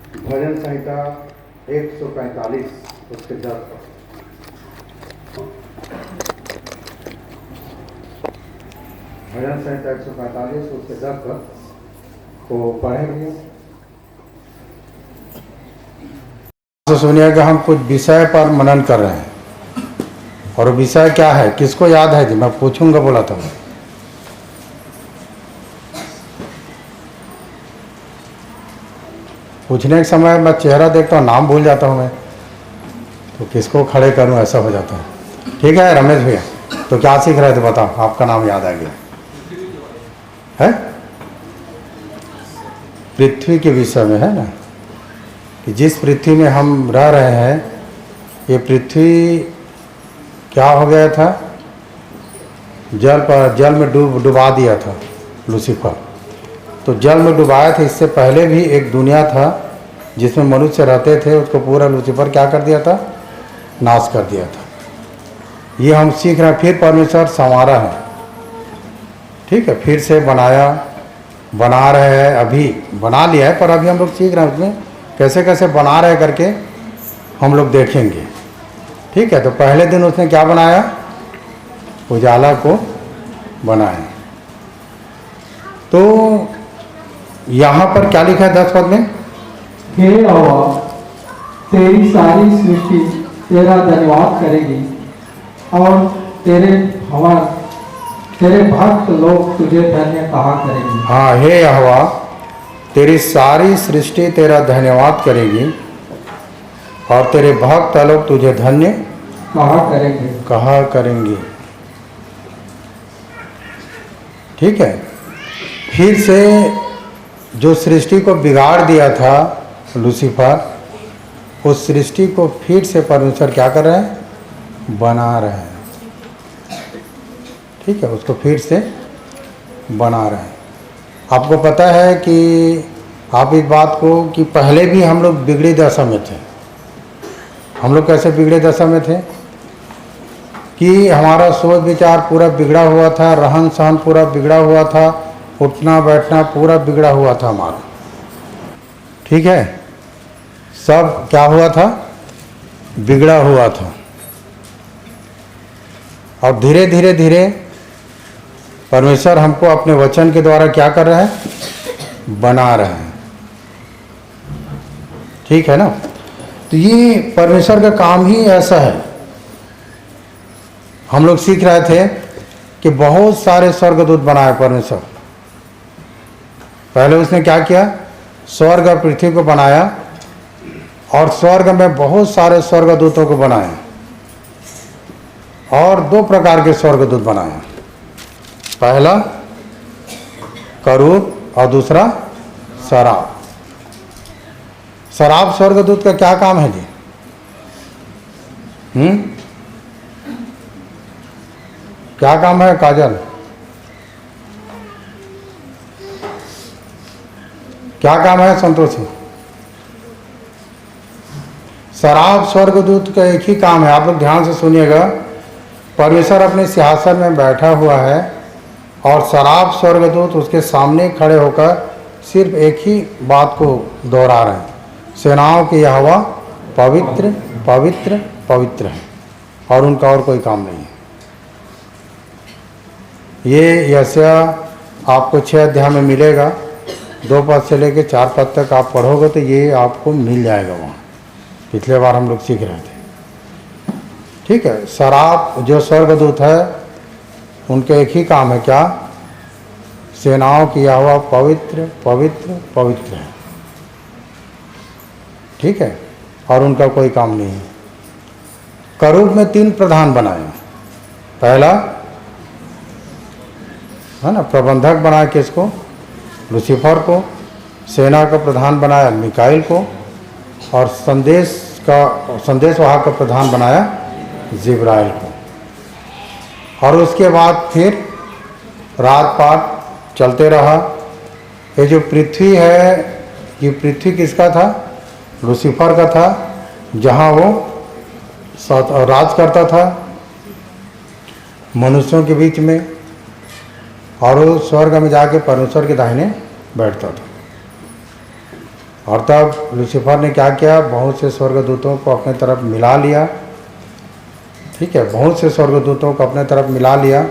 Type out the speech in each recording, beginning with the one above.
भजन संहिता 145 उसके 10 पर। भजन संहिता 145 उसके 10 पर को पढ़ेंगे। तो सुनिए कि हम कुछ विषय पर मनन कर रहे हैं, और विषय क्या है, किसको याद है जी? मैं पूछूंगा, बोला था। पूछने के समय मैं चेहरा देखता हूँ, नाम भूल जाता हूँ मैं, तो किसको खड़े करूँ, ऐसा हो जाता है। ठीक है रमेश भैया, तो क्या सीख रहे थे बताओ, आपका नाम याद आ गया है? पृथ्वी के विषय में है ना, कि जिस पृथ्वी में हम रह रहे हैं, ये पृथ्वी क्या हो गया था, जल में डुबा दिया था लूसीफर। तो जल में डुबाया था। इससे पहले भी एक दुनिया था जिसमें मनुष्य रहते थे, उसको पूरा लूसीफर क्या कर दिया था, नाश कर दिया था। ये हम सीख रहे हैं। फिर परमेश्वर संवारा है, ठीक है, फिर से बना रहे हैं। अभी बना लिया है, पर अभी हम लोग सीख रहे हैं उसमें कैसे कैसे बना रहे करके हम लोग देखेंगे। ठीक है, तो पहले दिन उसने क्या बनाया, उजाला को बनाया। तो यहाँ पर क्या लिखा है 10 पद में, हे यहोवा, तेरी सारी सृष्टि तेरा धन्यवाद करेगी, और तेरे भक्त लोग तुझे धन्य कहा करेंगे। हाँ, हे यहोवा, तेरी सारी सृष्टि तेरा धन्यवाद करेगी, और तेरे भक्त लोग तुझे धन्य कहा करेंगे। ठीक है, फिर से जो सृष्टि को बिगाड़ दिया था लूसीफर, उस सृष्टि को फिर से परमेश्वर क्या कर रहे हैं, बना रहे हैं। ठीक है, उसको फिर से बना रहे हैं। आपको पता है कि आप इस बात को कि पहले भी हम लोग बिगड़ी दशा में थे। हम लोग कैसे बिगड़े दशा में थे कि हमारा सोच विचार पूरा बिगड़ा हुआ था, रहन सहन पूरा बिगड़ा हुआ था, उठना बैठना पूरा बिगड़ा हुआ था हमारा। ठीक है, सब क्या हुआ था, बिगड़ा हुआ था। और धीरे धीरे धीरे परमेश्वर हमको अपने वचन के द्वारा क्या कर रहे हैं, बना रहे हैं। ठीक है ना, तो ये परमेश्वर का काम ही ऐसा है। हम लोग सीख रहे थे कि बहुत सारे स्वर्गदूत बनाए परमेश्वर। पहले उसने क्या किया, स्वर्ग और पृथ्वी को बनाया, और स्वर्ग में बहुत सारे स्वर्गदूतों को बनाया, और 2 प्रकार के स्वर्गदूत बनाए। पहला करूब और दूसरा शराब। शराब स्वर्गदूत का क्या काम है जी? क्या काम है काजल, क्या काम है संतोषी? शराब स्वर्गदूत का एक ही काम है। आप लोग ध्यान से सुनिएगा। परमेश्वर अपने सिंहासन में बैठा हुआ है, और शराब स्वर्गदूत उसके सामने खड़े होकर सिर्फ एक ही बात को दोहरा रहे हैं, सेनाओं की यहोवा पवित्र पवित्र पवित्र है, और उनका और कोई काम नहीं है। ये यशाया आपको 6 अध्याय में मिलेगा। 2 पद से लेकर 4 पद तक आप पढ़ोगे तो ये आपको मिल जाएगा वहाँ। पिछले बार हम लोग सीख रहे थे। ठीक है, शराब जो स्वर्गदूत है, उनके एक ही काम है, क्या, सेनाओं की यहोवा पवित्र पवित्र पवित्र है। ठीक है, और उनका कोई काम नहीं है। करूब में 3 प्रधान बनाए। पहला है ना, प्रबंधक बनाया किसको, लूसीफर को। सेना का प्रधान बनाया मिकाइल को, और संदेश वाहक का प्रधान बनाया जिब्राइल को। और उसके बाद फिर रात पात चलते रहा। ये जो पृथ्वी है, ये पृथ्वी किसका था, लूसीफर का था, जहाँ वो राज करता था मनुष्यों के बीच में, और वो स्वर्ग में जाके परमेश्वर के दाहिने बैठता था। और तब लूसीफर ने क्या किया, बहुत से स्वर्गदूतों को अपने तरफ मिला लिया। ठीक है, बहुत से स्वर्गदूतों को अपने तरफ मिला लिया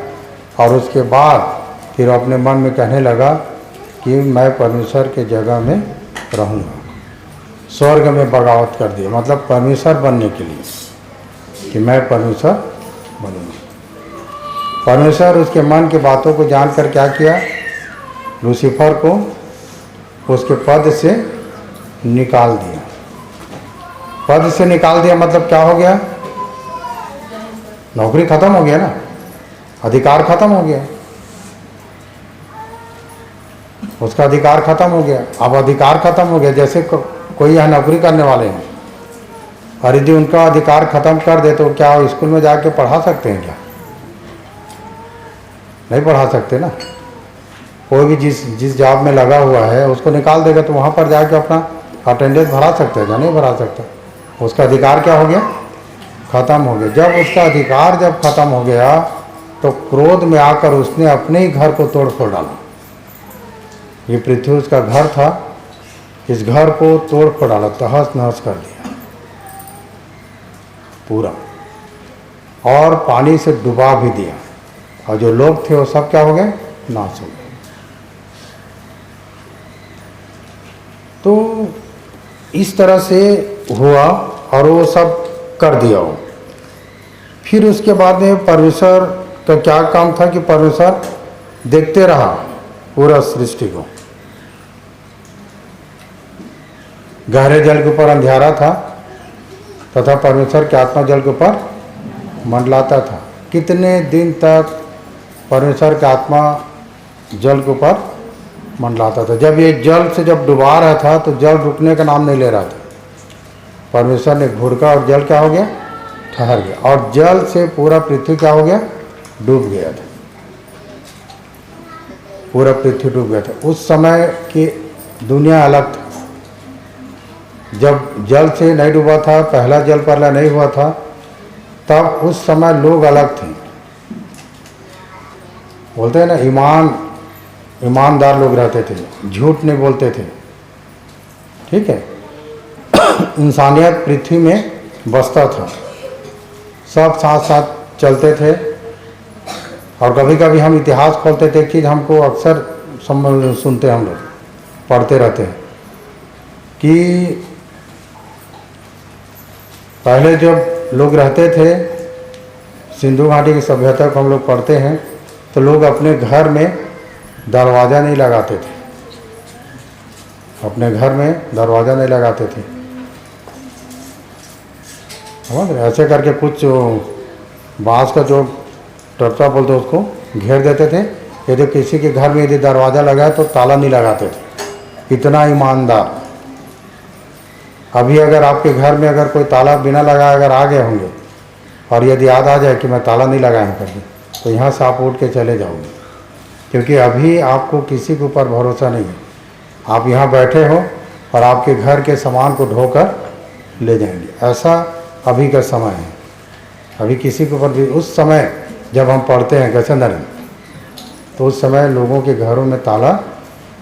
और उसके बाद फिर अपने मन में कहने लगा कि मैं परमेश्वर के जगह में रहूँगा। स्वर्ग में बगावत कर दिया, मतलब परमेश्वर बनने के लिए कि मैं परमेश्वर बनूँगा। परमेश्वर उसके मन की बातों को जानकर क्या किया, लूसीफर को उसके पद से निकाल दिया। पद से निकाल दिया मतलब क्या हो गया, नौकरी खत्म हो गया ना, अधिकार खत्म हो गया, उसका अधिकार खत्म हो गया। अब अधिकार खत्म हो गया, जैसे कोई यहाँ नौकरी करने वाले हैं और यदि उनका अधिकार खत्म कर दे तो क्या स्कूल में जाके पढ़ा सकते हैं क्या? नहीं पढ़ा सकते ना। कोई भी जिस जॉब में लगा हुआ है उसको निकाल देगा तो वहाँ पर जाके अपना अटेंडेंस भरा सकते हैं या नहीं भरा सकता? उसका अधिकार क्या हो गया, खत्म हो गया। जब उसका अधिकार जब खत्म हो गया तो क्रोध में आकर उसने अपने ही घर को तोड़ फोड़ डाला। ये पृथ्वी उसका घर था, इस घर को तोड़ फोड़ डाला, तहस नहस कर दिया पूरा, और पानी से डुबा भी दिया, और जो लोग थे वो सब क्या हो गए, नाश हो गए। तो इस तरह से हुआ और वो सब कर दिया हो। फिर उसके बाद में परमेश्वर का क्या काम था कि परमेश्वर देखते रहा पूरा सृष्टि को। गहरे जल के ऊपर अंधियारा था तथा परमेश्वर की आत्मा जल के ऊपर मंडलाता था। कितने दिन तक परमेश्वर की आत्मा जल के ऊपर मंडलाता था। जब ये जल से जब डुबा रहा था तो जल रुकने का नाम नहीं ले रहा था। परमेश्वर ने घुड़का और जल क्या हो गया, ठहर गया, और जल से पूरा पृथ्वी क्या हो गया, डूब गया था। पूरा पृथ्वी डूब गया था। उस समय की दुनिया अलग था। जब जल से नहीं डूबा था, पहला जल प्रलय नहीं हुआ था, तब उस समय लोग अलग थे। बोलते हैं ना, ईमानदार लोग रहते थे, झूठ नहीं बोलते थे। ठीक है, इंसानियत पृथ्वी में बसता था, सब साथ साथ चलते थे। और कभी कभी हम इतिहास खोलते थे, एक चीज़ हमको अक्सर सुनते, हम लोग पढ़ते रहते हैं कि पहले जब लोग रहते थे, सिंधु घाटी की सभ्यता को हम लोग पढ़ते हैं, तो लोग अपने घर में दरवाज़ा नहीं लगाते थे। अपने घर में दरवाज़ा नहीं लगाते थे, समझ रहे? ऐसे करके कुछ बांस का जो टपचा बोलते उसको घेर देते थे। यदि किसी के घर में यदि दरवाज़ा लगाए तो ताला नहीं लगाते थे। इतना ईमानदार। अभी अगर आपके घर में अगर कोई ताला बिना लगाए अगर आ गए होंगे और यदि याद आ जाए कि मैं ताला नहीं लगाया करके, तो यहाँ से आप उठ के चले जाओगे, क्योंकि अभी आपको किसी के ऊपर भरोसा नहीं है। आप यहाँ बैठे हो और आपके घर के सामान को ढोकर ले जाएंगे, ऐसा अभी का समय है। अभी किसी के ऊपर भी, उस समय जब हम पढ़ते हैं गचंदन, तो उस समय लोगों के घरों में ताला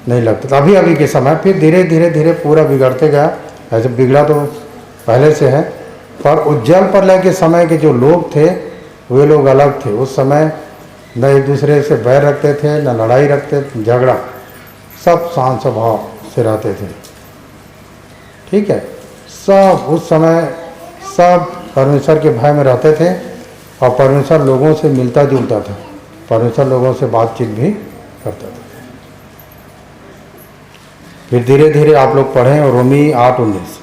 नहीं लगता था। अभी के समय फिर धीरे धीरे धीरे पूरा बिगड़ते गया। ऐसे बिगड़ा तो पहले से है, पर उज्जैन प्रलय के समय के जो लोग थे वे लोग अलग थे। उस समय न एक दूसरे से बैर रखते थे, न लड़ाई रखते थे, झगड़ा, सब शांत स्वभाव से रहते थे। ठीक है, सब उस समय सब परमेश्वर के भय में रहते थे और परमेश्वर लोगों से मिलता जुलता था, परमेश्वर लोगों से बातचीत भी करता था। फिर धीरे धीरे आप लोग पढ़ें रोमी 8:19।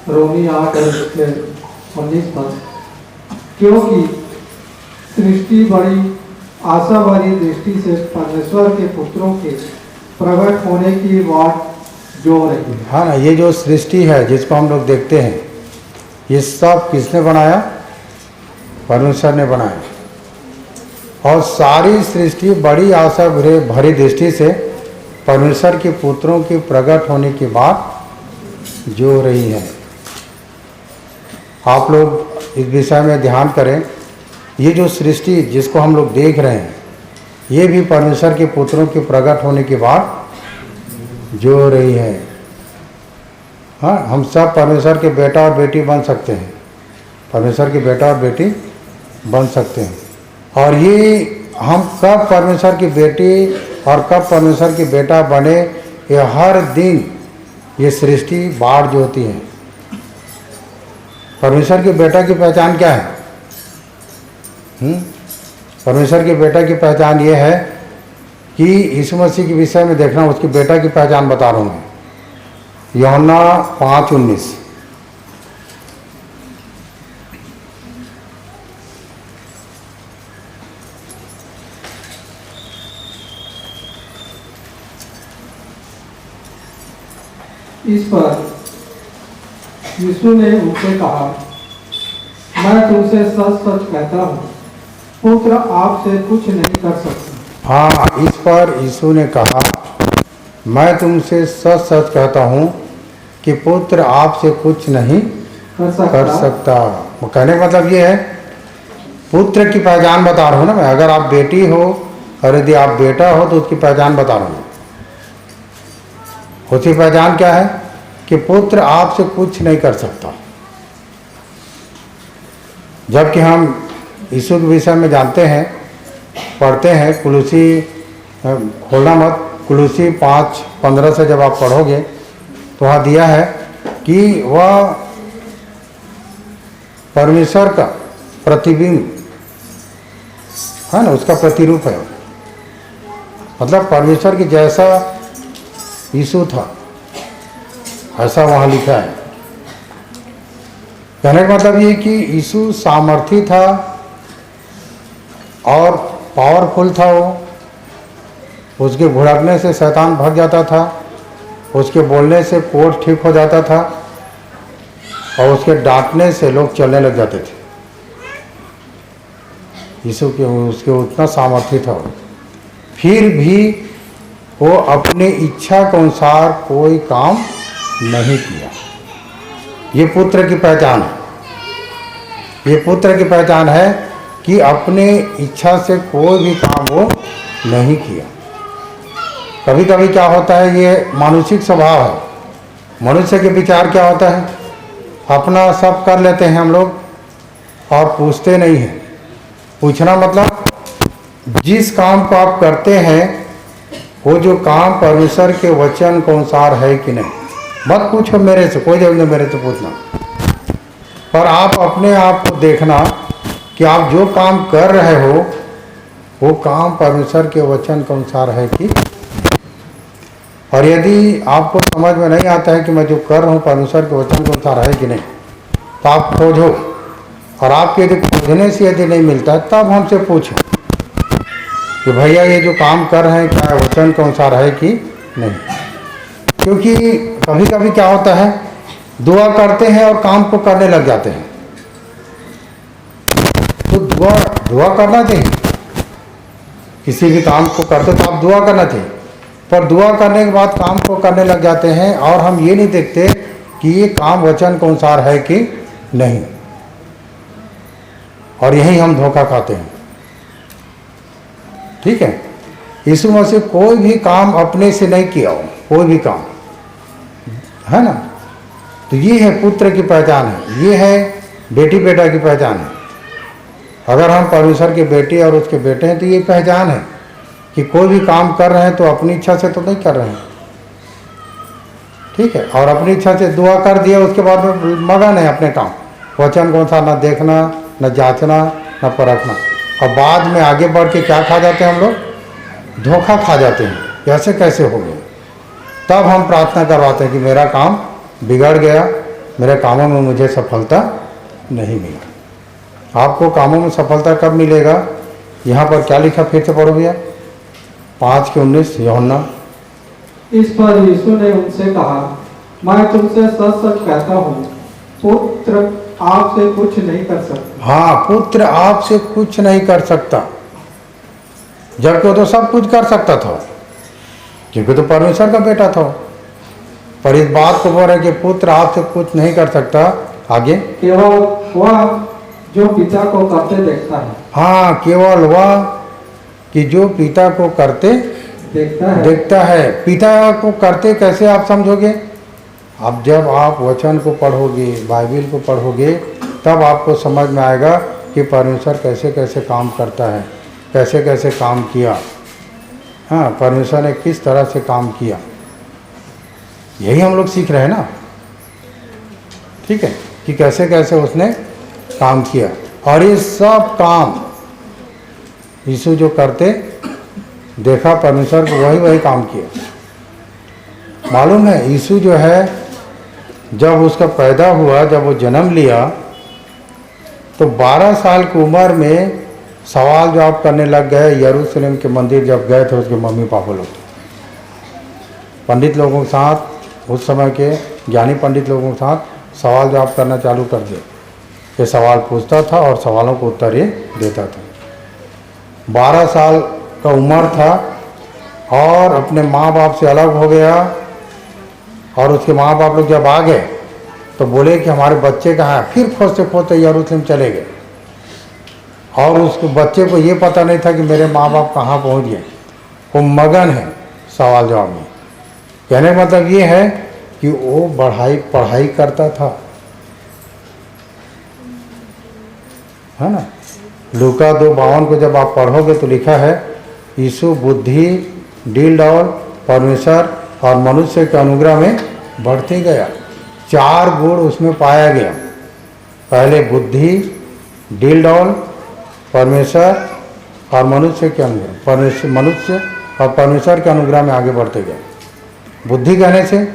रोमी 8:19 पर, क्योंकि सृष्टि बड़ी आशा भरी दृष्टि से परमेश्वर के पुत्रों के प्रकट होने की बात जो रही है। हाँ ना, ये जो सृष्टि है जिसको हम लोग देखते हैं, ये सब किसने बनाया? परमेश्वर ने बनाया। और सारी सृष्टि बड़ी आशा भरी दृष्टि से परमेश्वर के पुत्रों के प्रकट होने की बात जो रही हैं। आप लोग इस विषय में ध्यान करें। ये जो सृष्टि जिसको हम लोग देख रहे हैं, ये भी परमेश्वर के पुत्रों के प्रकट होने के बाद जो रही है। हाँ, हम सब परमेश्वर के बेटा और बेटी बन सकते हैं, परमेश्वर के बेटा और बेटी बन सकते हैं। और ये हम कब परमेश्वर की बेटी और कब परमेश्वर के बेटा बने, ये हर दिन ये सृष्टि बाढ़ जो होती है। परमेश्वर के बेटा की पहचान क्या है? परमेश्वर के बेटा की पहचान ये है कि यीशु मसीह के विषय में देखना, उसके बेटा की पहचान बता रहा हूँ मैं। यूहन्ना 5:19। इस पर यीशु ने उनसे कहा, मैं तुमसे सच सच कहता हूँ, पुत्र आपसे कुछ नहीं कर सकता। हाँ, इस पर यीशु ने कहा, मैं तुमसे सच सच कहता हूँ कि पुत्र आपसे कुछ नहीं कर सकता। वो कहने का मतलब ये है, पुत्र की पहचान बता रहा हूँ ना मैं। अगर आप बेटी हो और यदि आप बेटा हो तो उसकी पहचान बता रहा हूँ। उसकी पहचान क्या है कि पुत्र आपसे कुछ नहीं कर सकता। जबकि हम यीशु के विषय में जानते हैं, पढ़ते हैं, कुलूसी, खोलना मत, कुलूसी 5:15 से जब आप पढ़ोगे तो वहाँ दिया है कि वह परमेश्वर का प्रतिबिंब है ना, उसका प्रतिरूप है। मतलब परमेश्वर के जैसा यीशु था, ऐसा वहाँ लिखा है। कहने का मतलब ये कि यीशु सामर्थी था और पावरफुल था। वो उसके भुड़कने से शैतान भाग जाता था, उसके बोलने से कोढ़ ठीक हो जाता था और उसके डांटने से लोग चलने लग जाते थे। यीशु के उसके उतना सामर्थ्य था। फिर भी वो अपने इच्छा के अनुसार कोई काम नहीं किया। ये पुत्र की पहचान है। ये पुत्र की पहचान है कि अपने इच्छा से कोई भी काम वो नहीं किया। कभी कभी क्या होता है, ये मानसिक स्वभाव है। मनुष्य के विचार क्या होता है, अपना सब कर लेते हैं हम लोग और पूछते नहीं हैं। पूछना मतलब जिस काम को आप करते हैं वो जो काम परमेश्वर के वचन के अनुसार है कि नहीं। मत पूछो मेरे से, कोई जरूरत नहीं मेरे से पूछना, पर आप अपने आप को देखना कि आप जो काम कर रहे हो वो काम परमेश्वर के वचन के अनुसार है कि। और यदि आपको समझ में नहीं आता है कि मैं जो कर रहा हूँ परमेश्वर के वचन के अनुसार है कि नहीं, तो आप खोजो। और आपके यदि खोजने से यदि नहीं मिलता है तब हमसे पूछो कि भैया ये जो काम कर रहे हैं क्या वचन के अनुसार है कि नहीं। क्योंकि कभी कभी क्या होता है, दुआ करते हैं और काम को करने लग जाते हैं। तो दुआ करना चाहिए। किसी भी काम को करते तो आप दुआ करना चाहिए, पर दुआ करने के बाद काम को करने लग जाते हैं और हम ये नहीं देखते कि ये काम वचन के अनुसार है कि नहीं। और यही हम धोखा खाते हैं। ठीक है, यीशु मसीह कोई भी काम अपने से नहीं किया हो, कोई भी काम, है ना। तो ये है पुत्र की पहचान है, ये है बेटी बेटा की पहचान है। अगर हम परमेश्वर के बेटी और उसके बेटे हैं तो ये पहचान है कि कोई भी काम कर रहे हैं तो अपनी इच्छा से तो नहीं कर रहे हैं। ठीक है, और अपनी इच्छा से दुआ कर दिया, उसके बाद में मगन है अपने काम, वचन कौन सा, न देखना, न जांचना, न परखना। और बाद में आगे बढ़ के क्या खा जाते हैं हम लोग, धोखा खा जाते हैं। ऐसे कैसे हो गए? तब हम प्रार्थना करवाते हैं कि मेरा काम बिगड़ गया, मेरे कामों में मुझे सफलता नहीं मिला। आपको कामों में सफलता कब मिलेगा? यहाँ पर क्या लिखा, फिर से पढ़ो भैया, 5:19 यूहन्ना। इस पर यीशु ने उनसे कहा, मैं तुमसे सच सच कहता हूँ, पुत्र आपसे कुछ नहीं कर सकता। हाँ, पुत्र आपसे कुछ नहीं कर सकता, जबकि वो तो सब कुछ कर सकता था, क्योंकि तो परमेश्वर का बेटा था। पर इस बात को बोल रहे कि पुत्र आपसे कुछ नहीं कर सकता। आगे, केवल वह जो पिता को करते देखता है। हाँ, केवल वह कि जो पिता को करते देखता है। पिता को करते कैसे आप समझोगे? अब जब आप वचन को पढ़ोगे, बाइबल को पढ़ोगे, तब आपको समझ में आएगा कि परमेश्वर कैसे कैसे काम करता है, कैसे कैसे काम किया। हाँ, परमेश्वर ने किस तरह से काम किया, यही हम लोग सीख रहे हैं ना। ठीक है, कि कैसे कैसे उसने काम किया। और ये सब काम यीशु जो करते देखा परमेश्वर को, वही काम किया। मालूम है, यीशु जो है जब उसका पैदा हुआ, जब वो जन्म लिया, तो 12 साल की उम्र में सवाल जवाब करने लग गए। यरूशलेम के मंदिर जब गए थे उसके मम्मी पापा लोग, पंडित लोगों के साथ, उस समय के ज्ञानी पंडित लोगों के साथ सवाल जवाब करना चालू कर दिया। ये सवाल पूछता था और सवालों को उत्तर ये देता था। 12 साल का उम्र था और अपने माँ बाप से अलग हो गया। और उसके माँ बाप लोग जब आ गए तो बोले कि हमारे बच्चे कहाँ हैं। फिर खोजते खोजते यरूशलेम चले गए और उसके बच्चे को ये पता नहीं था कि मेरे माँ बाप कहाँ पहुँच गए। वो मगन है सवाल जवाब में। कहने का मतलब ये है कि वो पढ़ाई करता था, है ना। लूका 2:52 को जब आप पढ़ोगे तो लिखा है, यीशु बुद्धि, डील डॉल, परमेश्वर और मनुष्य के अनुग्रह में बढ़ते गया। 4 गुण उसमें पाया गया। पहले बुद्धि, डील डॉल, परमेश्वर और मनुष्य के अनुग्रह, मनुष्य और परमेश्वर के अनुग्रह में आगे बढ़ते गए। बुद्धि कहने से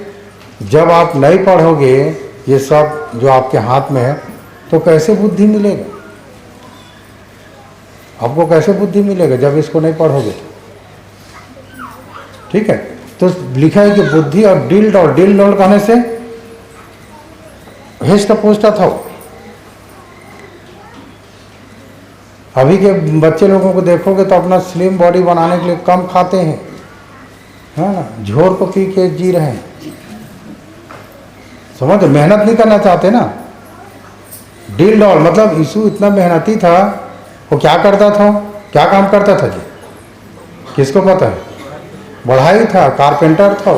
जब आप नहीं पढ़ोगे ये सब जो आपके हाथ में है, तो कैसे बुद्धि मिलेगा? आपको कैसे बुद्धि मिलेगा जब इसको नहीं पढ़ोगे? ठीक है, तो लिखा है कि बुद्धि और डील डॉल कहने से हेस्ट पोस्टा था वो। अभी के बच्चे लोगों को देखोगे तो अपना स्लिम बॉडी बनाने के लिए कम खाते हैं, है ना, झोर को पी के जी रहे हैं। समझ, मेहनत नहीं करना चाहते ना। डील डॉल मतलब यीशु इतना मेहनती था। वो क्या करता था, क्या काम करता था जी? किसको पता है? बढ़ाई था, कारपेंटर था।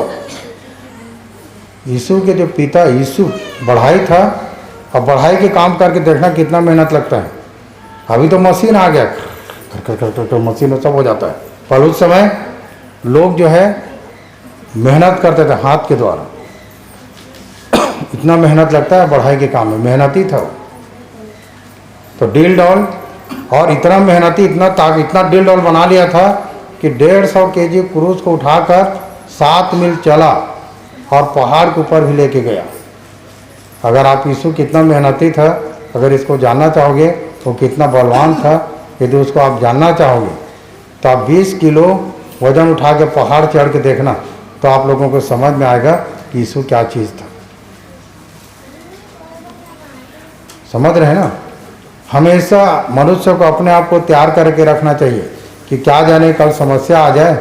यीशु के जो पिता, यीशु बढ़ाई था। अब बढ़ाई के काम करके देखना कितना मेहनत लगता है। अभी तो मशीन आ गया, कर मशीन में सब हो जाता है। पर उस समय लोग जो है मेहनत करते थे हाथ के द्वारा। इतना मेहनत लगता है बढ़ाई के काम में, मेहनती था वो। तो डील डॉल, और इतना मेहनती, इतना डील डॉल बना लिया था कि 150 केजी क्रूज को उठाकर 7 मील चला और पहाड़ के ऊपर भी लेके गया। अगर आप यीशु कितना मेहनती था, अगर इसको जानना चाहोगे वो कितना बलवान था, यदि उसको आप जानना चाहोगे तो आप 20 किलो वजन उठा के पहाड़ चढ़ के देखना, तो आप लोगों को समझ में आएगा कि यीशु क्या चीज़ था। समझ रहे हैं ना। हमेशा मनुष्य को अपने आप को तैयार करके रखना चाहिए कि क्या जाने कल समस्या आ जाए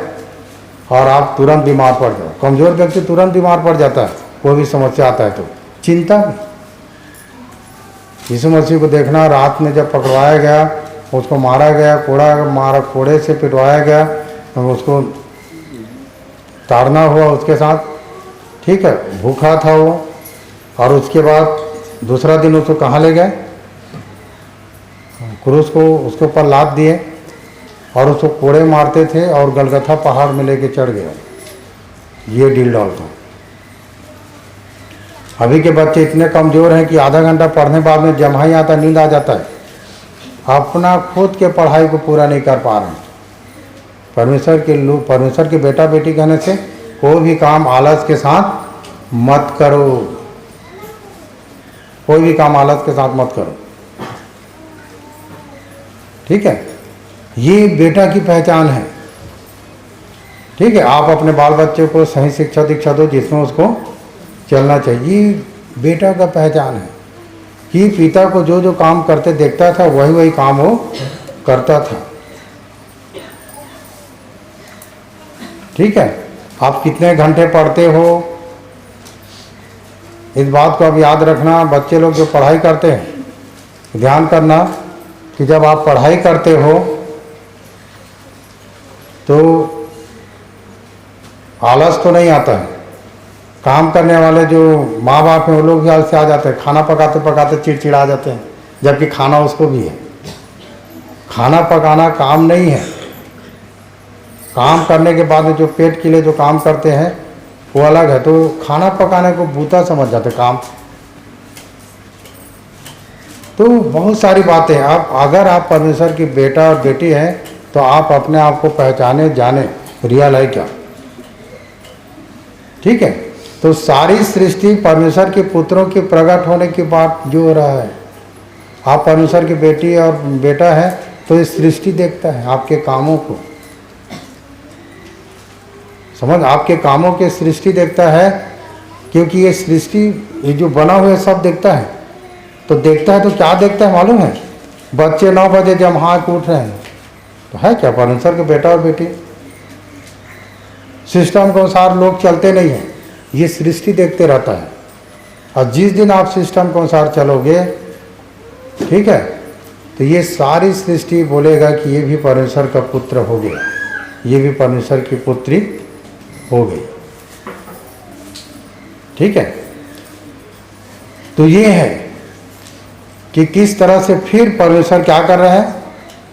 और आप तुरंत बीमार पड़ जाओ। कमज़ोर व्यक्ति तुरंत बीमार पड़ जाता है, कोई भी समस्या आता है तो। चिंता, यीशु मसीह को देखना, रात में जब पकड़वाया गया, उसको मारा गया, कोड़े से पिटवाया गया, उसको ताड़ना हुआ उसके साथ, ठीक है, भूखा था वो। और उसके बाद दूसरा दिन उसको कहाँ ले गए? क्रूस को उसके ऊपर लाद दिए और उसको कोड़े मारते थे और गलगथा पहाड़ में लेके चढ़ गया। ये डील डॉल था। अभी के बच्चे इतने कमज़ोर हैं कि आधा घंटा पढ़ने बाद में जम्हाई आता, नींद आ जाता है। अपना खुद के पढ़ाई को पूरा नहीं कर पा रहे हैं। परमेश्वर के बेटा बेटी कहने से कोई भी काम आलस के साथ मत करो। कोई भी काम आलस के साथ मत करो, ठीक है। ये बेटा की पहचान है, ठीक है। आप अपने बाल बच्चे को सही शिक्षा दीक्षा दो जिसमें उसको चलना चाहिए। बेटा का पहचान है कि पिता को जो जो काम करते देखता था वही काम वो करता था, ठीक है। आप कितने घंटे पढ़ते हो, इस बात को अब याद रखना, बच्चे लोग जो पढ़ाई करते हैं, ध्यान करना कि जब आप पढ़ाई करते हो तो आलस तो नहीं आता है। काम करने वाले जो माँ बाप हैं वो लोग भी आलस से आ जाते हैं, खाना पकाते पकाते चिड़चिड़ा जाते हैं, जबकि खाना उसको भी है। खाना पकाना काम नहीं है। काम करने के बाद में जो पेट के लिए जो काम करते हैं वो अलग है। तो खाना पकाने को बूता समझ जाते काम। तो बहुत सारी बातें, आप अगर आप परमेश्वर की बेटा और बेटी हैं तो आप अपने आप को पहचाने, जाने रियल है क्या, ठीक है। तो सारी सृष्टि परमेश्वर के पुत्रों के प्रकट होने की बात जो हो रहा है, आप परमेश्वर की बेटी और बेटा है तो ये सृष्टि देखता है आपके कामों को, समझ, आपके कामों के सृष्टि देखता है, क्योंकि ये सृष्टि ये जो बना हुआ है सब देखता है। तो देखता है तो क्या देखता है मालूम है? बच्चे 9 बजे जब हाथ उठ रहे हैं तो है क्या परमेश्वर के बेटा और बेटी? सिस्टम के अनुसार लोग चलते नहीं हैं, ये सृष्टि देखते रहता है। और जिस दिन आप सिस्टम के अनुसार चलोगे, ठीक है, तो ये सारी सृष्टि बोलेगा कि ये भी परमेश्वर का पुत्र हो गया, ये भी परमेश्वर की पुत्री हो गई, ठीक है। तो ये है कि किस तरह से फिर परमेश्वर क्या कर रहा है,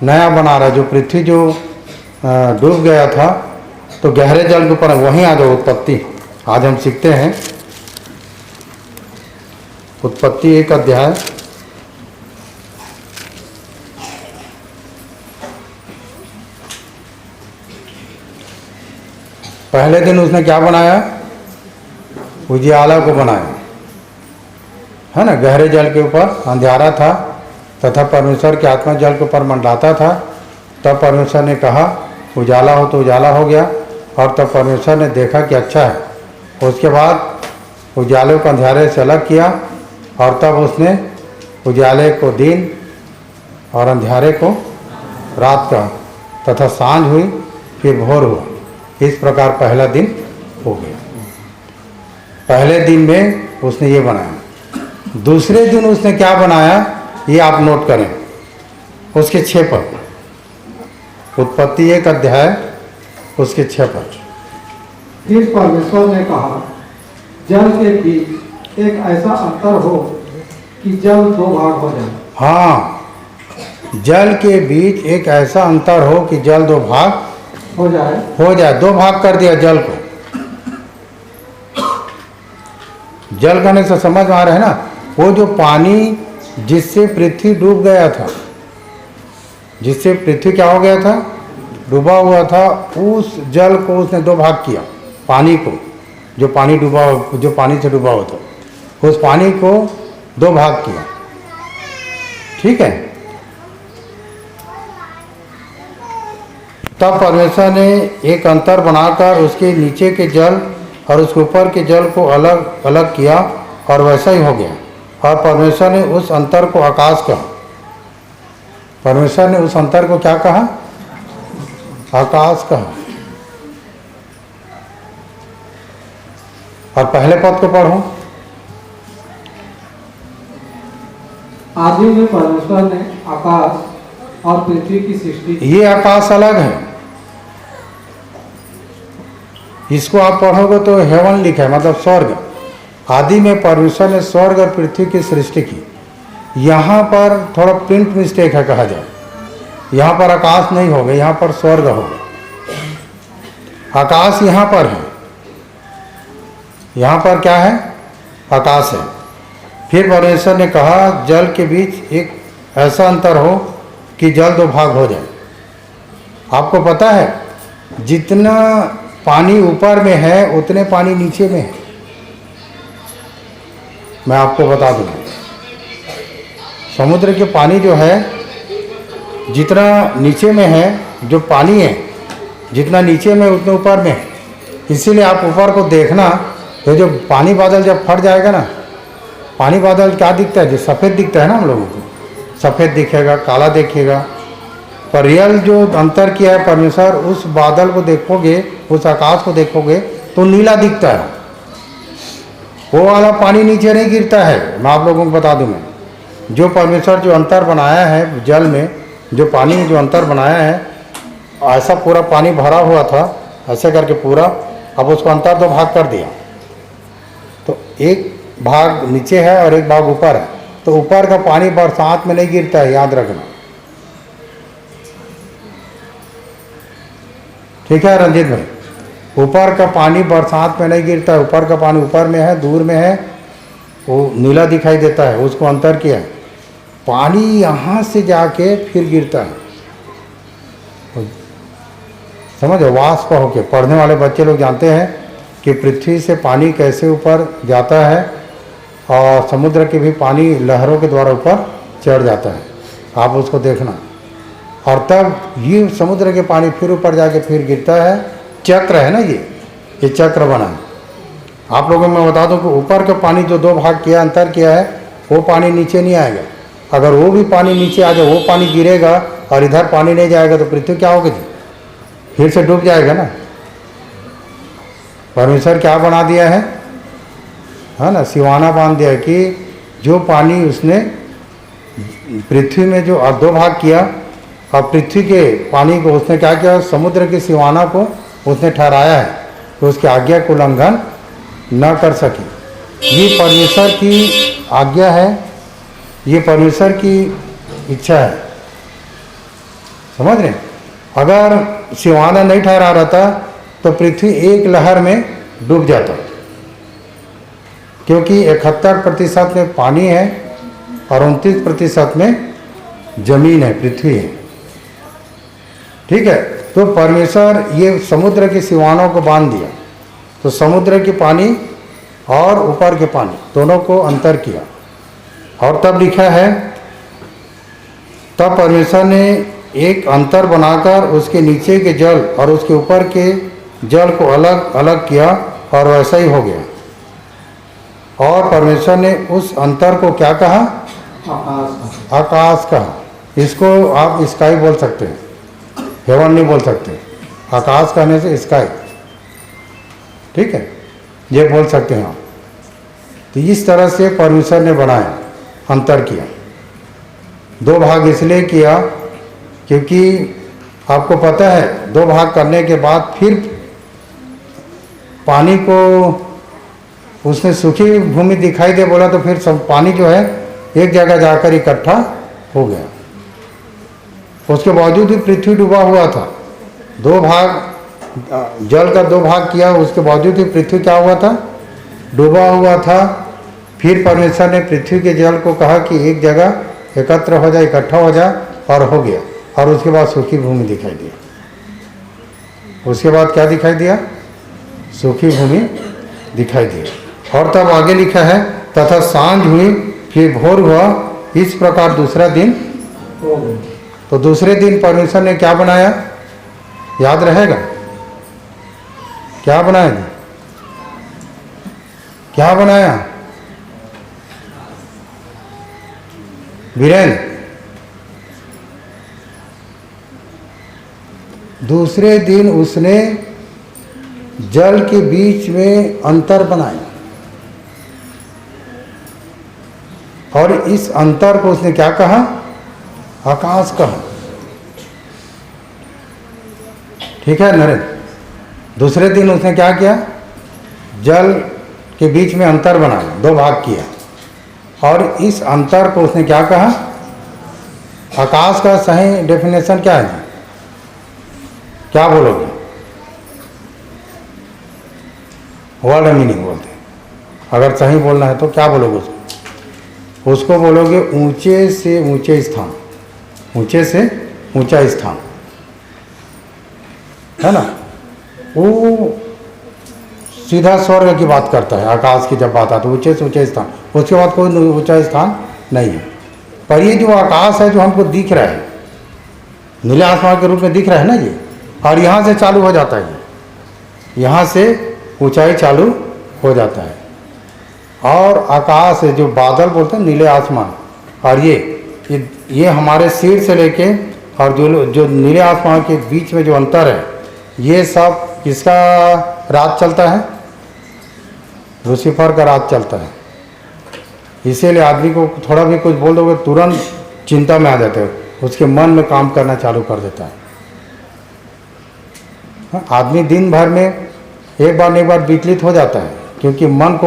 नया बना रहा है। जो पृथ्वी जो डूब गया था तो गहरे जल के ऊपर, वहीं आ जाओ उत्पत्ति, आज हम सीखते हैं उत्पत्ति 1 अध्याय। पहले दिन उसने क्या बनाया? उजियाला को बनाया, है ना। गहरे जल के ऊपर अंधियारा था तथा परमेश्वर की आत्मा जल के ऊपर मंडलाता था। तब परमेश्वर ने कहा उजाला हो, तो उजाला हो गया। और तब परमेश्वर ने देखा कि अच्छा है। उसके बाद उजाले को अंधियारे से अलग किया और तब उसने उजाले को दिन और अंधियारे को रात का, तथा सांझ हुई फिर भोर हुआ। इस प्रकार पहला दिन हो गया। पहले दिन में उसने ये बनाया। दूसरे दिन उसने क्या बनाया ये आप नोट करें, उसके 6 पद, उत्पत्ति 1 अध्याय उसके 6 पद। फिर परमेश्वर ने कहा, जल के बीच एक ऐसा अंतर हो कि जल 2 भाग हो जाए। हाँ, जल के बीच एक ऐसा अंतर हो कि जल 2 भाग हो जाए। 2 भाग कर दिया जल को। जल करने से समझ में आ रहा है ना, वो जो पानी जिससे पृथ्वी डूब गया था, जिससे पृथ्वी क्या हो गया था, डूबा हुआ था, उस जल को उसने 2 भाग किया। पानी को, जो पानी से डूबा हुआ था, उस पानी को 2 भाग किया, ठीक है। तब परमेश्वर ने एक अंतर बनाकर उसके नीचे के जल और उसके ऊपर के जल को अलग अलग किया और वैसा ही हो गया। और परमेश्वर ने उस अंतर को आकाश कहा। परमेश्वर ने उस अंतर को क्या कहा? आकाश कहा। और पहले पद को पढ़ो। आदि में परमेश्वर ने आकाश और पृथ्वी की सृष्टि की। ये आकाश अलग है, इसको आप पढ़ोगे तो हेवन लिखा है, मतलब स्वर्ग। आदि में परमेश्वर ने स्वर्ग और पृथ्वी की सृष्टि की। यहाँ पर थोड़ा प्रिंट मिस्टेक है कहा जाए, यहाँ पर आकाश नहीं होगा, यहाँ पर स्वर्ग होगा। आकाश यहाँ पर है, यहाँ पर क्या है? आकाश है। फिर परमेश्वर ने कहा जल के बीच एक ऐसा अंतर हो कि जल 2 भाग हो जाए। आपको पता है जितना पानी ऊपर में है उतने पानी नीचे में है। मैं आपको बता दूँ, समुद्र के पानी जो है जितना नीचे में है, जो पानी है जितना नीचे में उतने ऊपर में है। इसीलिए आप ऊपर को देखना, ये जो पानी बादल जब फट जाएगा ना, पानी बादल क्या दिखता है? जो सफ़ेद दिखता है ना हम लोगों को, सफ़ेद दिखेगा, काला दिखेगा। पर रियल जो अंतर किया है परमेश्वर, उस बादल को देखोगे, उस आकाश को देखोगे तो नीला दिखता है। वो वाला पानी नीचे नहीं गिरता है। मैं आप लोगों को बता दूं, मैं जो परमेश्वर जो अंतर बनाया है जल में, जो पानी में जो अंतर बनाया है, ऐसा पूरा पानी भरा हुआ था ऐसे करके पूरा, अब उसको अंतर दो भाग कर दिया, तो एक भाग नीचे है और एक भाग ऊपर है। तो ऊपर का पानी बरसात में नहीं गिरता है, याद रखना। ठीक है रंजीत भाई, ऊपर का पानी बरसात में नहीं गिरता है। ऊपर का पानी ऊपर में है, दूर में है, वो नीला दिखाई देता है, उसको अंतर किया है। पानी यहाँ से जाके फिर गिरता है, समझो, वाष्प होके। पढ़ने वाले बच्चे लोग जानते हैं कि पृथ्वी से पानी कैसे ऊपर जाता है और समुद्र के भी पानी लहरों के द्वारा ऊपर चढ़ जाता है, आप उसको देखना। और तब ये समुद्र के पानी फिर ऊपर जाके फिर गिरता है। चक्र है ना ये चक्र बना है। आप लोगों को मैं बता दूं कि ऊपर का पानी जो दो भाग किया, अंतर किया है, वो पानी नीचे नहीं आएगा। अगर वो भी पानी नीचे आ जाए, वो पानी गिरेगा और इधर पानी नहीं जाएगा तो पृथ्वी क्या होगी जी? फिर से डूब जाएगा ना। परमेश्वर क्या बना दिया है ना, सिवाना बांध दिया कि जो पानी उसने पृथ्वी में जो दो भाग किया, और पृथ्वी के पानी को उसने क्या किया, समुद्र के सिवाना को उसने ठहराया है कि उसकी आज्ञा को उल्लंघन न कर सके। ये परमेश्वर की आज्ञा है, ये परमेश्वर की इच्छा है, समझ रहे? अगर सिवाना नहीं ठहरा रहता तो पृथ्वी एक लहर में डूब जाता, क्योंकि 71% में पानी है और 29% में जमीन है, पृथ्वी है। ठीक है, तो परमेश्वर ये समुद्र के सिवानों को बांध दिया, तो समुद्र के पानी और ऊपर के पानी दोनों को अंतर किया। और तब लिखा है, तब परमेश्वर ने एक अंतर बनाकर उसके नीचे के जल और उसके ऊपर के जल को अलग अलग किया, और वैसा ही हो गया। और परमेश्वर ने उस अंतर को क्या कहा? आकाश कहा। इसको आप स्काई बोल सकते हैं, हेवन नहीं बोल सकते। आकाश कहने से स्काई, ठीक है, ये बोल सकते हैं आप। तो इस तरह से परमेश्वर ने बनाया, अंतर किया। दो भाग इसलिए किया क्योंकि आपको पता है, दो भाग करने के बाद फिर पानी को उसने सूखी भूमि दिखाई दे बोला, तो फिर सब पानी जो है एक जगह जाकर इकट्ठा हो गया। उसके बावजूद भी पृथ्वी डूबा हुआ था। दो भाग जल का दो भाग किया, उसके बावजूद भी पृथ्वी क्या हुआ था? डूबा हुआ था। फिर परमेश्वर ने पृथ्वी के जल को कहा कि एक जगह एकत्र हो जाए, इकट्ठा हो जाए, और हो गया। और उसके बाद सूखी भूमि दिखाई दी। उसके बाद क्या दिखाई दिया? सूखी भूमि दिखाई दी। और तब आगे लिखा है, तथा सांझ हुई, फिर भोर हुआ, इस प्रकार दूसरा दिन हो गया। तो दूसरे दिन परमेश्वर ने क्या बनाया? याद रहेगा? क्या बनाया? क्या बनाया वीरेंद्र? दूसरे दिन उसने जल के बीच में अंतर बनाया, और इस अंतर को उसने क्या कहा? आकाश कहा। ठीक है नरेंद्र? दूसरे दिन उसने क्या किया? जल के बीच में अंतर बनाया, दो भाग किया, और इस अंतर को उसने क्या कहा? आकाश का सही डेफिनेशन क्या है? क्या बोलोगे? वर्ड मीनिंग बोलते हैं। अगर सही बोलना है तो क्या बोलोगे उसको? उसको बोलोगे ऊंचे से ऊंचे स्थान, ऊंचे से ऊंचा स्थान, है ना? वो सीधा स्वर्ग की बात करता है। आकाश की जब बात आती है ऊंचे से ऊंचे स्थान, उसके बाद कोई ऊंचा स्थान नहीं है। पर ये जो आकाश है जो हमको दिख रहा है, नीले आसमान के रूप में दिख रहा है ना ये, और यहाँ से चालू हो जाता है, यहाँ से ऊंचाई चालू हो जाता है। और आकाश है जो बादल बोलते हैं, नीले आसमान, और ये हमारे सिर से लेके और जो नीले आसमान के बीच में जो अंतर है, ये सब किसका राज चलता है? लूसीफर का राज चलता है। इसीलिए आदमी को थोड़ा भी कुछ बोल दोगे तुरंत चिंता में आ जाते हो, उसके मन में काम करना चालू कर देता है। हाँ, आदमी दिन भर में एक बार विचलित हो जाता है, क्योंकि मन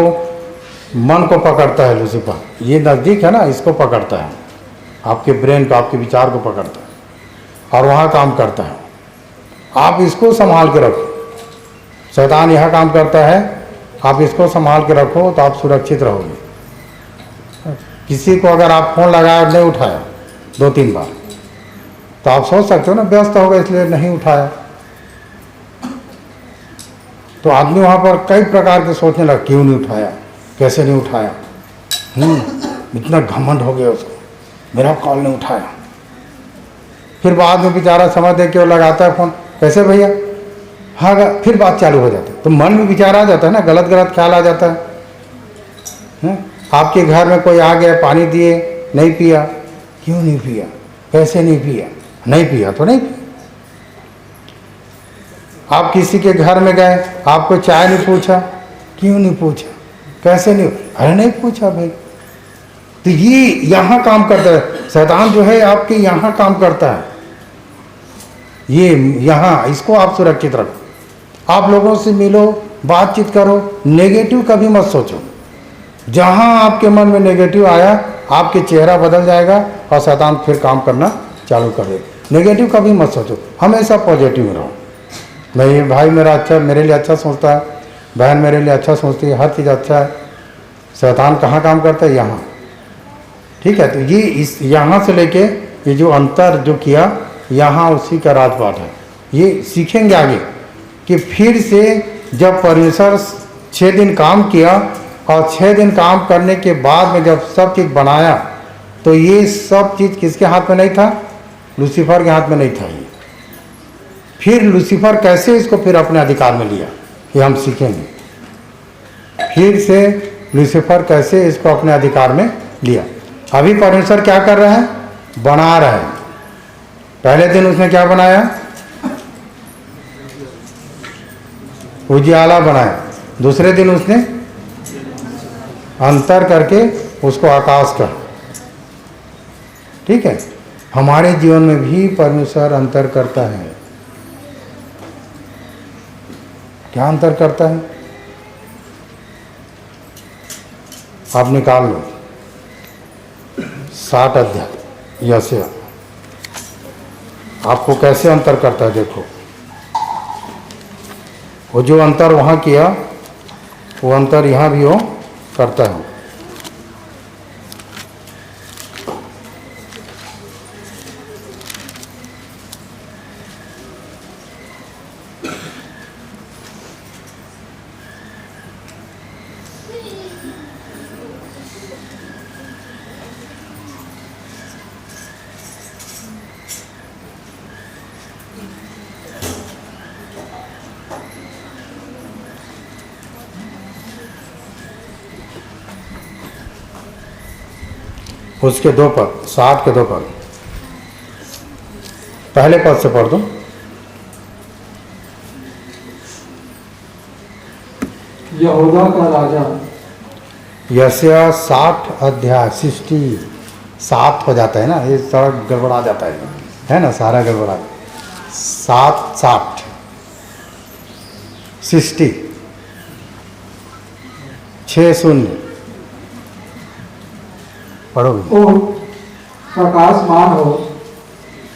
को पकड़ता है लूसीफर। ये नज़दीक है ना, इसको पकड़ता है, आपके ब्रेन को, आपके विचार को पकड़ता है और वहाँ काम करता है। आप इसको संभाल के रखो। शैतान यह काम करता है, आप इसको संभाल के रखो तो आप सुरक्षित रहोगे। किसी को अगर आप फ़ोन लगाया और नहीं उठाया 2-3 बार, तो आप सोच सकते हो ना व्यस्त होगा इसलिए नहीं उठाया। तो आदमी वहाँ पर कई प्रकार के सोचने लगा, क्यों नहीं उठाया, कैसे नहीं उठाया, इतना घमंड हो गया उसको, मेरा कॉल नहीं उठाया। फिर बाद में बेचारा समझ दे के वो लगाता है फ़ोन, कैसे भैया, हाँ, फिर बात चालू हो जाती है। तो मन में विचार आ जाता है ना, गलत गलत ख्याल आ जाता है। आपके घर में कोई आ गया, पानी दिए, नहीं पिया, क्यों नहीं पिया, कैसे नहीं पिया, नहीं पिया तो नहीं पिया। आप किसी के घर में गए, आपको चाय नहीं पूछा, क्यों नहीं पूछा, कैसे नहीं, अरे नहीं पूछा भाई। तो ये यहाँ काम करता है शैतान, जो है आपके यहाँ काम करता है। ये यहाँ, इसको आप सुरक्षित रखो। आप लोगों से मिलो, बातचीत करो, नेगेटिव कभी मत सोचो। जहाँ आपके मन में नेगेटिव आया, आपके चेहरा बदल जाएगा और शैतान फिर काम करना चालू कर देगा। नेगेटिव कभी मत सोचो, हमेशा पॉजिटिव में रहो। नहीं, भाई मेरा अच्छा, मेरे लिए अच्छा सोचता है, बहन मेरे लिए अच्छा सोचती है, हर चीज़ अच्छा है। शैतान कहाँ काम करता है, यहाँ। ठीक है, तो ये इस यहाँ से लेके ये जो अंतर जो किया, यहाँ उसी का राजपाट है। ये सीखेंगे आगे कि फिर से जब परमेश्वर 6 दिन काम किया और 6 दिन काम करने के बाद में जब सब चीज़ बनाया, तो ये सब चीज़ किसके हाथ में नहीं था, लूसीफर के हाथ में नहीं था। ये फिर लूसीफर कैसे इसको फिर अपने अधिकार में लिया, ये हम सीखेंगे। फिर से लूसीफर कैसे इसको अपने अधिकार में लिया। अभी परमेश्वर क्या कर रहा है, बना रहा है। पहले दिन उसने क्या बनाया, उजियाला बनाया। दूसरे दिन उसने अंतर करके उसको आकाश का। ठीक है, हमारे जीवन में भी परमेश्वर अंतर करता है। क्या अंतर करता है, आप निकाल लो 60 अध्याय यशायाह, आपको कैसे अंतर करता है देखो। वो जो अंतर वहाँ किया, वो अंतर यहाँ भी हो करता है। उसके 2 पद, 60 के 2 पद, पहले पद से पढ़ दो। यहूदा का राजा, यशायाह 60 अध्याय 67 हो जाता है ना, ये थोड़ा गड़बड़ा जाता है ना, सारा गड़बड़ा। 7 60 60 पढ़ोगे। ओ प्रकाशमान हो,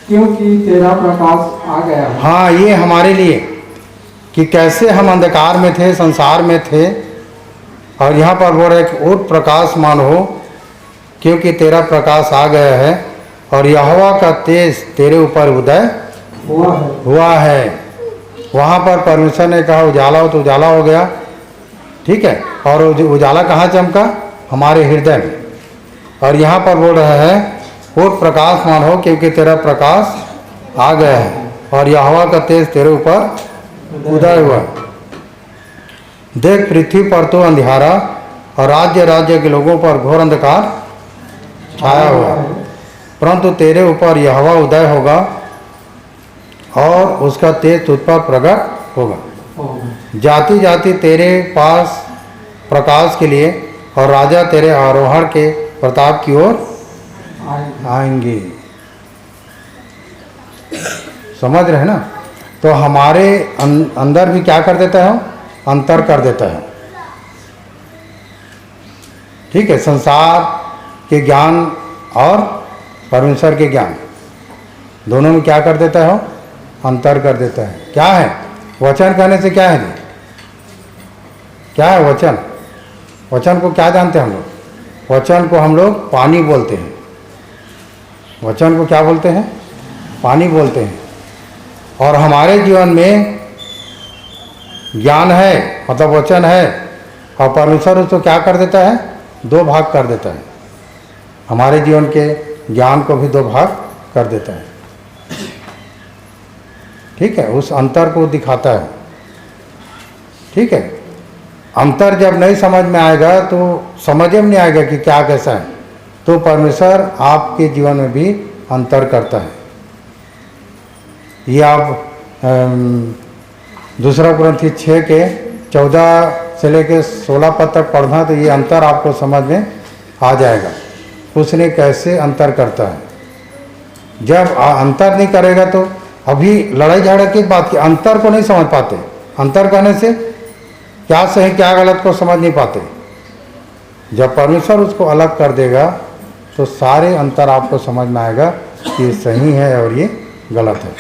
क्योंकि तेरा प्रकाश आ गया है। हाँ, ये हमारे लिए कि कैसे हम अंधकार में थे, संसार में थे, और यहाँ पर बोल रहे कि उठ प्रकाशमान हो, क्योंकि तेरा प्रकाश आ गया है और यहोवा का तेज तेरे ऊपर उदय हुआ है। वहाँ पर परमेश्वर ने कहा उजाला हो, तो उजाला हो गया। ठीक है, और उजाला कहाँ चमका, हमारे हृदय में। और यहाँ पर बोल रहा है उठ प्रकाशमान हो, क्योंकि तेरा प्रकाश आ गया है और यहोवा का तेज तेरे ऊपर उदय हुआ। देख, पृथ्वी पर तो अंधियारा और राज्य राज्य के लोगों पर घोर अंधकार छाया हुआ है, परंतु तेरे ऊपर यहोवा उदय होगा और उसका तेज तुझ पर प्रकट होगा। जाति जाति तेरे पास प्रकाश के लिए, और राजा तेरे आरोहण के प्रताप की ओर आएंगे। आएंगे। समझ रहे हैं ना? तो हमारे अंदर भी क्या कर देता है? अंतर कर देता है। ठीक है, संसार के ज्ञान और परमेश्वर के ज्ञान दोनों में क्या कर देता है? अंतर कर देता है। क्या है वचन? कहने से क्या है? क्या है वचन? वचन को क्या जानते हैं हम लोग? वचन को हम लोग पानी बोलते हैं। वचन को क्या बोलते हैं? पानी बोलते हैं। और हमारे जीवन में ज्ञान है, मतलब वचन है, और परमेश्वर उसको क्या कर देता है? 2 भाग कर देता है। हमारे जीवन के ज्ञान को भी 2 भाग कर देता है। ठीक है, उस अंतर को दिखाता है। ठीक है, अंतर जब नहीं समझ में आएगा तो समझ में नहीं आएगा कि क्या कैसा है। तो परमेश्वर आपके जीवन में भी अंतर करता है। ये आप 2 कुरिन्थियों 6 के 14 से लेकर 16 पद तक पढ़ना, तो ये अंतर आपको समझ में आ जाएगा। उसने कैसे अंतर करता है। जब अंतर नहीं करेगा तो अभी लड़ाई झगड़ा की बात की, अंतर को नहीं समझ पाते। अंतर करने से क्या सही क्या गलत को समझ नहीं पाते। जब परमेश्वर उसको अलग कर देगा तो सारे अंतर आपको समझ में आएगा कि ये सही है और ये गलत है,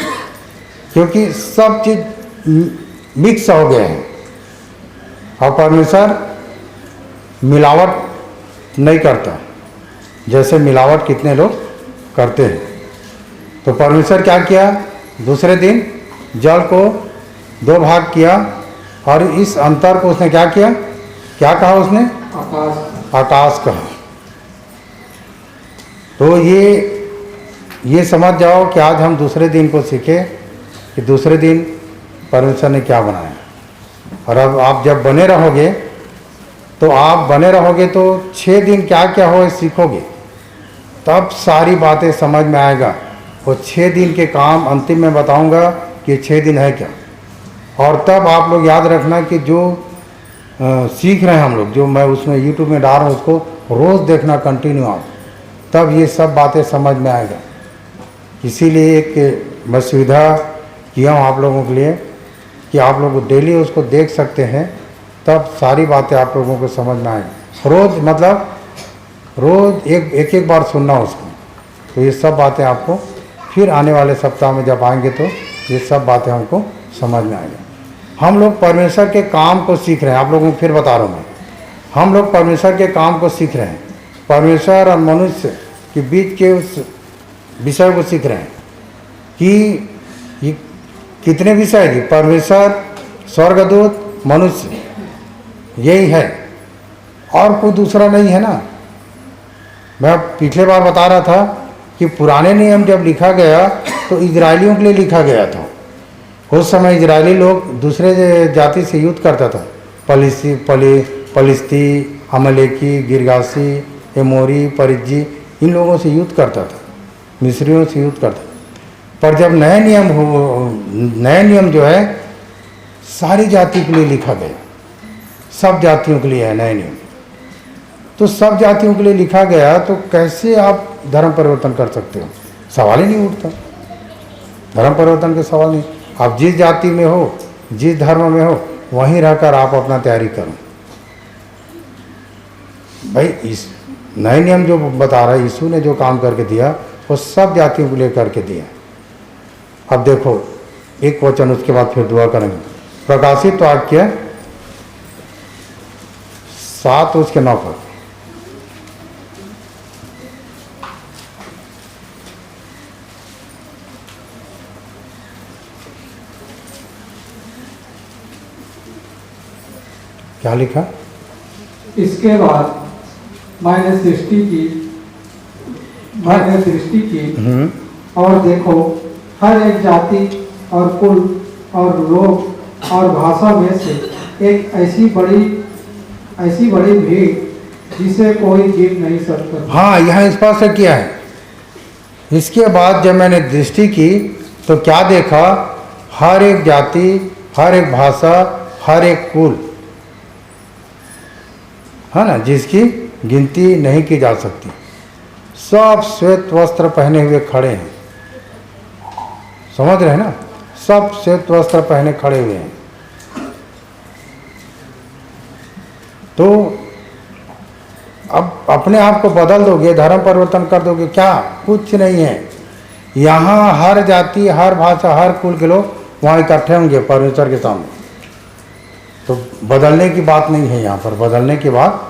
क्योंकि सब चीज मिक्स हो गए हैं। और परमेश्वर मिलावट नहीं करता, जैसे मिलावट कितने लोग करते हैं। तो परमेश्वर क्या किया? दूसरे दिन जल को 2 भाग किया, और इस अंतर को उसने क्या किया? क्या कहा उसने? आकाश। आकाश कहा। तो ये समझ जाओ कि आज हम दूसरे दिन को सीखे कि दूसरे दिन परमेश्वर ने क्या बनाया। और अब आप जब बने रहोगे तो 6 दिन क्या क्या हो सीखोगे, तब सारी बातें समझ में आएगा। वो 6 दिन के काम अंतिम में बताऊंगा कि 6 दिन है क्या। और तब आप लोग याद रखना कि जो सीख रहे हैं हम लोग, जो मैं उसमें यूट्यूब में डाल रहा हूँ, उसको रोज़ देखना कंटिन्यू आप, तब ये सब बातें समझ में आएगा। इसीलिए एक मैं सुविधा किया हूँ आप लोगों के लिए कि आप लोग डेली उसको देख सकते हैं, तब सारी बातें आप लोगों को समझ में आएगी। रोज़ मतलब रोज़ एक बार सुनना उसको, तो ये सब बातें आपको फिर आने वाले सप्ताह में जब आएंगे तो ये सब बातें हमको समझ में आएंगी। हम लोग परमेश्वर के काम को सीख रहे हैं। आप लोगों को फिर बता रहा हूँ मैं, हम लोग परमेश्वर के काम को सीख रहे हैं। परमेश्वर और मनुष्य के बीच के उस विषय को सीख रहे हैं कि ये कितने विषय है? परमेश्वर, स्वर्गदूत, मनुष्य, यही है, और कोई दूसरा नहीं है ना। मैं पिछले बार बता रहा था कि पुराने नियम जब लिखा गया तो इजरायलियों के लिए लिखा गया था। उस समय इजरायली लोग दूसरे जाति से युद्ध करता था। पलिस्ती, अमलेकी, गिरगासी, एमोरी, परिज्जी, इन लोगों से युद्ध करता था, मिस्रियों से युद्ध करता था। पर जब नए नियम जो है सारी जाति के लिए लिखा गया, सब जातियों के लिए है नए नियम। तो सब जातियों के लिए लिखा गया, तो कैसे आप धर्म परिवर्तन कर सकते हो? सवाल ही नहीं उठता। धर्म परिवर्तन के सवाल नहीं। आप जिस जाति में हो, जिस धर्म में हो, वहीं रहकर आप अपना तैयारी करो। भाई इस नए नियम जो बता रहा है, यीशु ने जो काम करके दिया वो सब जातियों के लिए करके दिया। अब देखो एक वचन, उसके बाद फिर दुआ करेंगे। प्रकाशित वाक्य 7 उसके 9 पर। क्या लिखा? इसके बाद मैंने सृष्टि की और देखो हर एक जाति और कुल और लोग और भाषा में से एक ऐसी बड़ी भीड़ जिसे कोई गिन नहीं सकता। हाँ, यहाँ स्पष्ट किया है। इसके बाद जब मैंने दृष्टि की तो क्या देखा? हर एक जाति, हर एक भाषा, हर एक कुल है ना, जिसकी गिनती नहीं की जा सकती। सब श्वेत वस्त्र पहने हुए खड़े हैं, समझ रहे हैं ना, सब श्वेत वस्त्र पहने खड़े हुए हैं। तो अब अपने आप को बदल दोगे, धर्म परिवर्तन कर दोगे क्या? कुछ नहीं है। यहाँ हर जाति, हर भाषा, हर कुल के लोग वहाँ इकट्ठे होंगे परमेश्वर के सामने। तो बदलने की बात नहीं है, यहाँ पर बदलने की बात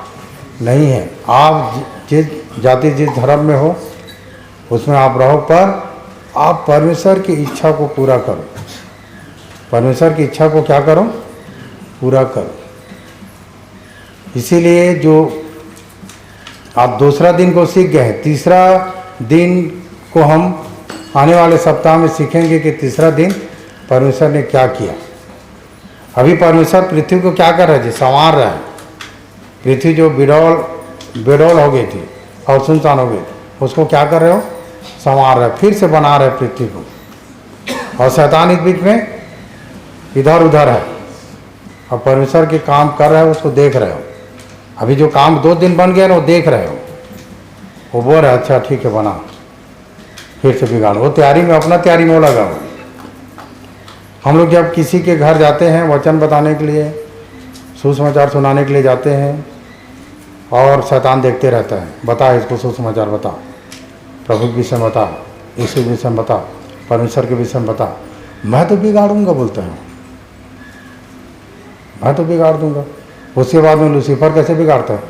नहीं है। आप जिस जाति, जिस धर्म में हो उसमें आप रहो, पर आप परमेश्वर की इच्छा को पूरा करो। परमेश्वर की इच्छा को क्या करो? पूरा करो। इसीलिए जो आप दूसरा दिन को सीख गए, तीसरा दिन को हम आने वाले सप्ताह में सीखेंगे कि तीसरा दिन परमेश्वर ने क्या किया। अभी परमेश्वर पृथ्वी को क्या कर रहे थे? संवार रहे हैं। पृथ्वी जो बेडौल हो गई थी और सुनसान हो गई, उसको क्या कर रहे हो? संवार रहे, फिर से बना रहे पृथ्वी को। और शैतान इस बीच में इधर उधर है, और परमेश्वर के काम कर रहे हो, उसको देख रहे हो। अभी जो काम 2 दिन बन गया ना, वो देख रहे हो, वो बोल रहे अच्छा ठीक है बना, फिर से बिगाड़। वो तैयारी में, अपना तैयारी में वो लगा हो। हम लोग जब किसी के घर जाते हैं वचन बताने के लिए, सुसमाचार सुनाने के लिए जाते हैं, और शैतान देखते रहता है, बता इसको सुसमाचार बता, प्रभु के विषय में बता, यीशु के विषय में बता, परमेश्वर के विषय में बता। मैं तो बिगाड़ूंगा बोलता है, मैं तो बिगाड़ दूंगा। उसके बाद में लूसीफर कैसे बिगाड़ता है?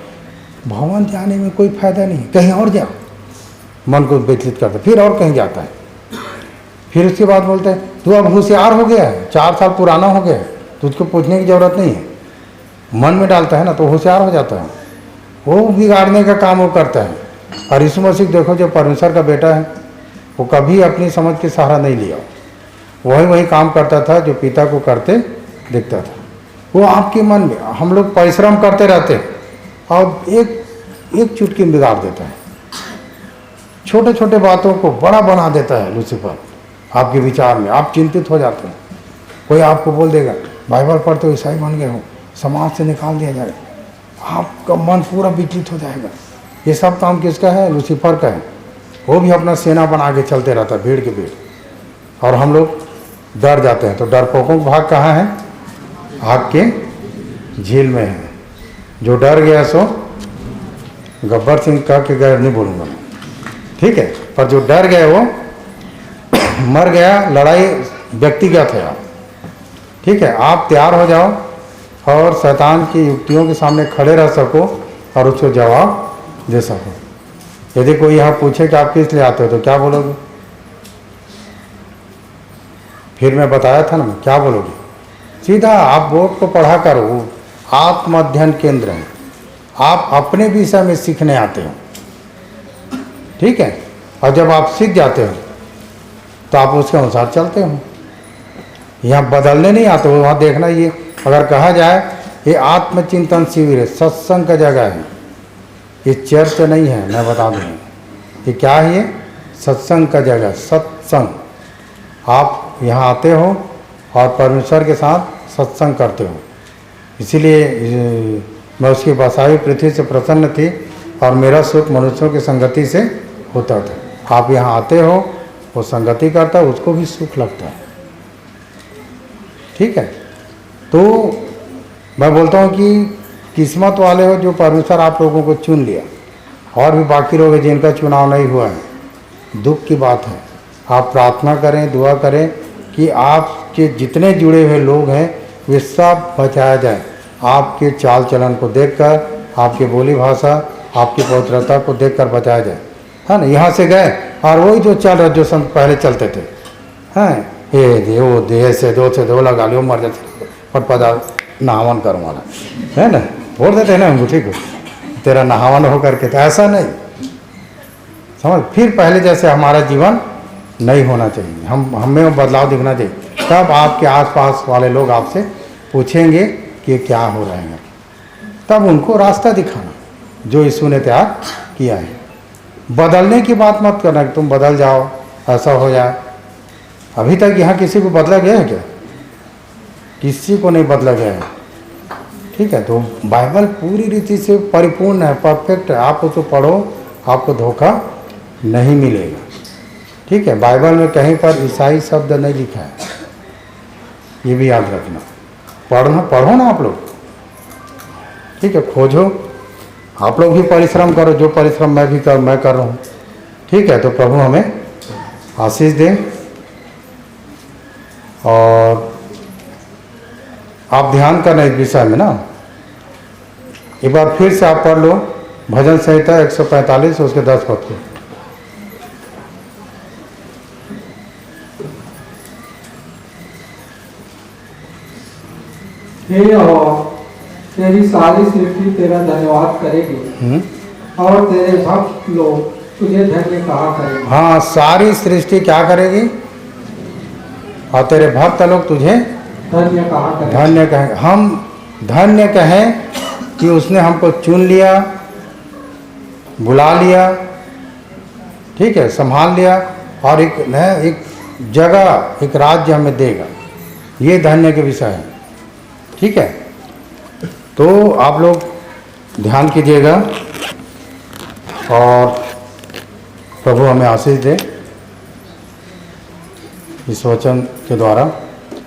भवन जाने में कोई फायदा नहीं, कहीं और जा, मन को विचलित करता है, फिर और कहीं जाता है। फिर उसके बाद बोलते हैं तू अब होशियार हो गया है, 4 साल पुराना हो गया है, तुझको पूछने की जरूरत नहीं है। मन में डालता है ना, तो होशियार हो जाता है। वो बिगाड़ने का काम वो करता है। और यीशु मसीह देखो, जो परमेश्वर का बेटा है, वो कभी अपनी समझ के सहारा नहीं लिया, वही काम करता था जो पिता को करते दिखता था। वो आपके मन में, हम लोग परिश्रम करते रहते हैं और एक चुटकी में बिगाड़ देता है। छोटे छोटे बातों को बड़ा बना देता है लूसीफर आपके विचार में। आप चिंतित हो जाते हैं। कोई आपको बोल देगा बाइबल पढ़ते हो ईसाई बन गए हो, समाज से निकाल दिया जाएगा, आपका मन पूरा विचलित हो जाएगा। ये सब काम किसका है? लूसीफर का है। वो भी अपना सेना बना के चलते रहता है, भीड़ के भीड़, और हम लोग डर जाते हैं। तो डरपोकों का भाग कहाँ है? आग के झील में है। जो डर गया सो गब्बर सिंह कह के गए, नहीं बोलूँगा मैं, ठीक है, पर जो डर गए वो मर गया। लड़ाई व्यक्तिगत है आप, ठीक है। आप तैयार हो जाओ और शैतान की युक्तियों के सामने खड़े रह सको और उसको जवाब दे सको। यदि कोई यहाँ पूछे कि आप किस लिए आते हो, तो क्या बोलोगे? फिर मैं बताया था ना, क्या बोलोगे? सीधा आप बोर्ड को पढ़ा करो, आत्म अध्ययन केंद्र है। आप अपने विषय में सीखने आते हो, ठीक है। और जब आप सीख जाते हो तो आप उसके अनुसार चलते हो। यहाँ बदलने नहीं आते हो। वहाँ देखना, ये अगर कहा जाए ये आत्मचिंतन शिविर है, सत्संग का जगह है, ये चर्च नहीं है। मैं बता दूँ ये क्या है, ये सत्संग का जगह, सत्संग। आप यहाँ आते हो और परमेश्वर के साथ सत्संग करते हो। इसीलिए मैं उसकी बसाई पृथ्वी से प्रसन्न थी और मेरा सुख मनुष्यों की संगति से होता था। आप यहाँ आते हो, वो संगति करता है, उसको भी सुख लगता है, ठीक है। तो मैं बोलता हूँ कि किस्मत वाले हो जो परमेश्वर आप लोगों को चुन लिया, और भी बाकी लोग हैं जिनका चुनाव नहीं हुआ है। दुख की बात है। आप प्रार्थना करें, दुआ करें कि आपके जितने जुड़े हुए लोग हैं वे सब बचाया जाए। आपके चाल चलन को देखकर, आपकी बोली भाषा, आपकी पवित्रता को देखकर बचाया जाए, है ना। यहाँ से गए और वही जो चल रहे, जो संत पहले चलते थे, हैं ये देह से दो लगा लियो, मर जाते, पटपदा नहावन करो वाला, है ना, बोल देते हैं ना हमको, ठीक है, तेरा नहावन हो करके। तो ऐसा नहीं, समझ। फिर पहले जैसे हमारा जीवन नहीं होना चाहिए, हमें वो बदलाव दिखना चाहिए। तब आपके आसपास वाले लोग आपसे पूछेंगे कि क्या हो रहा है, तब उनको रास्ता दिखाना जो यीशु ने तैयार किया है। बदलने की बात मत करना कि तुम बदल जाओ, ऐसा हो जाए। अभी तक यहाँ किसी को बदला गया है क्या? किसी को नहीं बदला गया है, ठीक। ठीक है, तो बाइबल पूरी रीति से परिपूर्ण है, परफेक्ट है। आप उसको पढ़ो, आपको धोखा नहीं मिलेगा। ठीक है, बाइबल में कहीं पर ईसाई शब्द नहीं लिखा है, ये भी याद रखना। पढ़ो ना आप लोग। ठीक है, खोजो, आप लोग भी परिश्रम करो, जो परिश्रम मैं कर रहा हूँ। ठीक है, तो प्रभु हमें आशीष दे। और आप ध्यान करना इस विषय में ना, एक बार फिर से आप पढ़ लो भजन संहिता 145 उसके 10 पद को। हे यहोवा, तेरी सारी सृष्टि तेरा धन्यवाद करेगी और तेरे भक्त लोग तुझे धन्य कहा करेंगे। हाँ, सारी सृष्टि क्या करेगी? और तेरे भक्त लोग तुझे धन्य कहा करेंगे। धन्य कहें। हम धन्य कहें कि उसने हमको चुन लिया, बुला लिया, ठीक है, संभाल लिया और एक जगह, एक राज्य हमें देगा। ये धन्य के विषय है। ठीक है, तो आप लोग ध्यान कीजिएगा और प्रभु हमें आशीष दे इस वचन के द्वारा।